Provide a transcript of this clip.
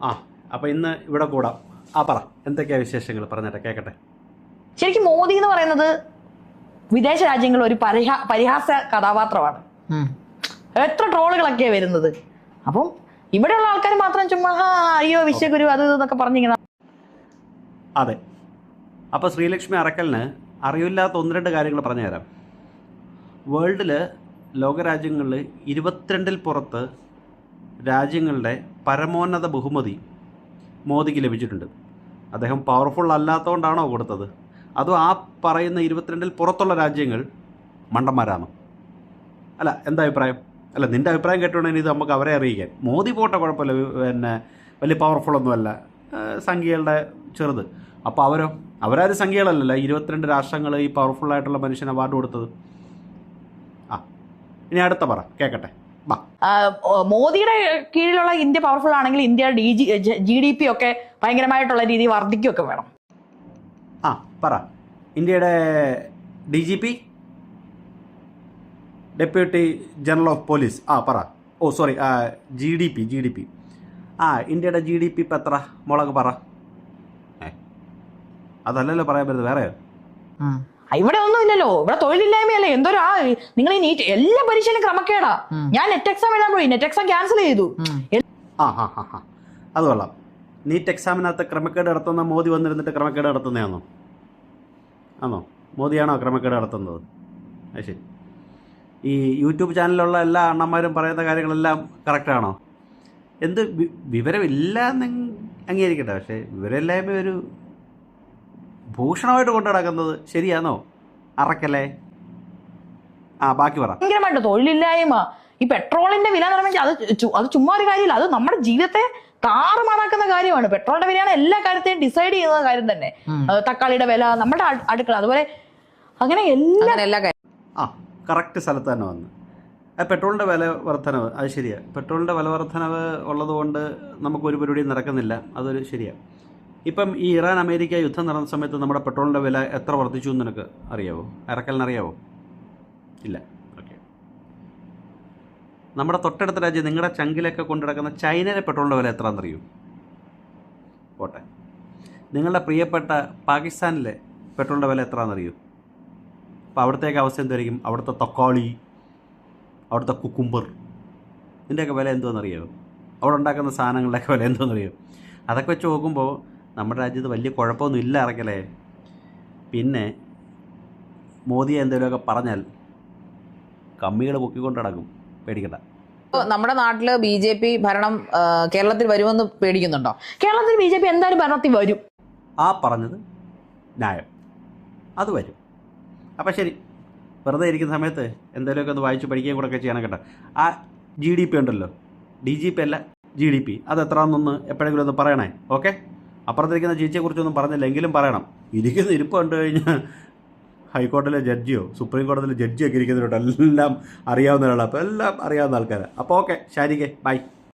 ആ അപ്പോൾ ഇന്ന് ഇവിടെ കൂടാം. പറ, എന്തൊക്കെയാ വിശേഷങ്ങൾ പറഞ്ഞിട്ടെ കേൾക്കട്ടെ. ശരിക്കും മോദി എന്ന് പറയുന്നത് വിദേശ രാജ്യങ്ങളിൽ ഒരു പരിഹാസ കഥാപാത്രമാണ്. എത്ര ട്രോളുകളൊക്കെയാ വരുന്നത്. അപ്പം ഇവിടെയുള്ള ആൾക്കാർ മാത്രം ചുമ്മാ അയ്യോ വിശ്വഗുരു അത് ഇതൊക്കെ പറഞ്ഞിങ്ങനെ. അതെ, അപ്പോൾ ശ്രീലക്ഷ്മി അറക്കലിന് അറിയില്ലാത്ത 1-2 കാര്യങ്ങൾ പറഞ്ഞു തരാം. വേൾഡിൽ ലോകരാജ്യങ്ങളിൽ 22-ൽ പുറത്ത് രാജ്യങ്ങളുടെ പരമോന്നത ബഹുമതി മോദിക്ക് ലഭിച്ചിട്ടുണ്ട്. അദ്ദേഹം പവർഫുൾ അല്ലാത്തതുകൊണ്ടാണോ കൊടുത്തത്, അതോ ആ പറയുന്ന 22-ൽ പുറത്തുള്ള രാജ്യങ്ങൾ മണ്ടന്മാരാണോ? അല്ല, എന്താ അഭിപ്രായം? അല്ല, നിൻ്റെ അഭിപ്രായം കേട്ടുകൊണ്ടെങ്കിൽ ഇത് നമുക്ക് അവരെ അറിയിക്കാൻ. മോദി പോട്ടെ, കുഴപ്പമില്ല, പിന്നെ വലിയ പവർഫുള്ളൊന്നുമല്ല, സംഖ്യകളുടെ ചെറുത്. അപ്പോൾ അവരാരും സംഖ്യകളല്ലല്ലോ 22 രാഷ്ട്രങ്ങൾ ഈ പവർഫുള്ളായിട്ടുള്ള മനുഷ്യന് അവാർഡ് കൊടുത്തത്. ഇനി അടുത്ത പറ കേൾക്കട്ടെ. മോദിയുടെ കീഴിലുള്ള ഇന്ത്യ പവർഫുൾ ആണെങ്കിൽ ഇന്ത്യയുടെ GDP ഒക്കെ ഭയങ്കരമായിട്ടുള്ള രീതിയിൽ വർദ്ധിക്കുകയൊക്കെ വേണം. പറ, ഇന്ത്യയുടെ DGP deputy general of police പറ. സോറി, GDP ഇന്ത്യയുടെ GDP ഇപ്പം എത്ര മുളക് പറ. അതല്ലല്ലോ പറയാൻ പറ്റുന്നത്, വേറെ. ഇവിടെ ഒന്നും ഇല്ലല്ലോ, ഇവിടെ തൊഴിലില്ലായ്മയല്ലേ. എന്തൊരു നിങ്ങൾ ഈ നീറ്റ് എല്ലാ പരീക്ഷയിലും ക്രമക്കേടാ. ഞാൻ നെറ്റ് എക്സാം എഴുതാൻ പോയി, നെറ്റ് എക്സാം ക്യാൻസൽ ചെയ്തു. അത് കൊള്ളാം. നീറ്റ് എക്സാമിനകത്ത് ക്രമക്കേട് നടത്തുന്ന മോദി വന്നിരുന്നിട്ട് ക്രമക്കേട് നടത്തുന്നതാണോ? മോദിയാണോ ക്രമക്കേട് നടത്തുന്നത്? അത് ശരി. ഈ യൂട്യൂബ് ചാനലിലുള്ള എല്ലാ അണ്ണന്മാരും പറയുന്ന കാര്യങ്ങളെല്ലാം കറക്റ്റാണോ? എന്ത് വിവരമില്ല എന്ന് അംഗീകരിക്കട്ടെ, പക്ഷേ വിവരമില്ലായ്മ ഒരു ഭൂഷണമായിട്ട് കൊണ്ടു നടക്കുന്നത് ശരിയാണോ? അറക്കല്ലേ. ബാക്കി പറ. ഭയങ്കരമായിട്ട് തൊഴിലില്ലായ്മ, ഈ പെട്രോളിന്റെ വില എന്ന് പറഞ്ഞാൽ അത് ചുമ്മാ ഒരു കാര്യമില്ല, അത് നമ്മുടെ ജീവിതത്തെ താറുമാറാക്കുന്ന കാര്യമാണ്. പെട്രോളിന്റെ വിലയാണ് എല്ലാ കാര്യത്തെയും ഡിസൈഡ് ചെയ്യുന്ന കാര്യം തന്നെ. തക്കാളിയുടെ വില, നമ്മുടെ അടുക്കള, അതുപോലെ അങ്ങനെ എല്ലാ കാര്യം കറക്റ്റ് സ്ഥലത്ത് തന്നെ വന്ന്. പെട്രോളിൻ്റെ വില വർധനവ്, അത് ശരിയാണ്. പെട്രോളിൻ്റെ വില വർധനവ് ഉള്ളതുകൊണ്ട് നമുക്കൊരു പരിപാടിയും നടക്കുന്നില്ല, അതൊരു ശരിയാണ്. ഇപ്പം ഈ ഇറാൻ അമേരിക്ക യുദ്ധം നടന്ന സമയത്ത് നമ്മുടെ പെട്രോളിൻ്റെ വില എത്ര വർദ്ധിച്ചു എന്ന് നിനക്ക് അറിയാവോ? അറക്കലിനറിയാവോ? ഇല്ല. ഓക്കെ. നമ്മുടെ തൊട്ടടുത്ത രാജ്യം, നിങ്ങളുടെ ചങ്കിലൊക്കെ കൊണ്ടുനടക്കുന്ന ചൈനയിലെ പെട്രോളിൻ്റെ വില എത്രയാണെന്നറിയൂ? പോട്ടെ. നിങ്ങളുടെ പ്രിയപ്പെട്ട പാകിസ്ഥാനിലെ പെട്രോളിൻ്റെ വില എത്രയാണെന്നറിയൂ? അപ്പോൾ അവിടത്തേക്ക് അവസ്ഥ എന്തായിരിക്കും? അവിടുത്തെ തക്കാളി, അവിടുത്തെ കുക്കുംബർ, ഇതിൻ്റെയൊക്കെ വില എന്തോന്നറിയാമോ? അവിടെ ഉണ്ടാക്കുന്ന സാധനങ്ങളുടെയൊക്കെ വില എന്തോന്നറിയോ? അതൊക്കെ വെച്ച് നോക്കുമ്പോൾ നമ്മുടെ രാജ്യത്ത് വലിയ കുഴപ്പമൊന്നും ഇല്ല ഇറക്കലേ. പിന്നെ മോദിയെ എന്തെങ്കിലുമൊക്കെ പറഞ്ഞാൽ കമ്മികൾ പൊക്കിക്കൊണ്ട് നടക്കും, പേടിക്കണ്ട. നമ്മുടെ നാട്ടില് BJP ഭരണം കേരളത്തിൽ വരുമെന്ന് പേടിക്കുന്നുണ്ടോ? കേരളത്തിൽ BJP എന്തായാലും ഭരണത്തിൽ വരും. പറഞ്ഞത് ന്യായം, അത് വരും. അപ്പം ശരി, വെറുതെ ഇരിക്കുന്ന സമയത്ത് എന്തെങ്കിലുമൊക്കെ ഒന്ന് വായിച്ച് പഠിക്കുകയും കൂടെ ഒക്കെ ചെയ്യണം കേട്ടോ. GDP ഉണ്ടല്ലോ, DGP അല്ല GDP, അത് എത്രയാണെന്നൊന്ന് എപ്പോഴെങ്കിലും ഒന്ന് പറയണേ. ഓക്കെ. അപ്പുറത്തിരിക്കുന്ന ചേച്ചിയെക്കുറിച്ചൊന്നും പറഞ്ഞില്ല എങ്കിലും പറയണം. ഇരിക്കുന്ന ഇരിപ്പ് കണ്ടു കഴിഞ്ഞാൽ ഹൈക്കോടതിയിലെ ജഡ്ജിയോ സുപ്രീം കോടതിയിലെ ജഡ്ജിയൊക്കെ ഇരിക്കുന്നുണ്ട്, എല്ലാം അറിയാവുന്ന ഒരാളാണ്. അപ്പോൾ എല്ലാം അറിയാവുന്ന ആൾക്കാരാണ്. അപ്പോൾ ഓക്കെ, ശാരികെ ബൈ.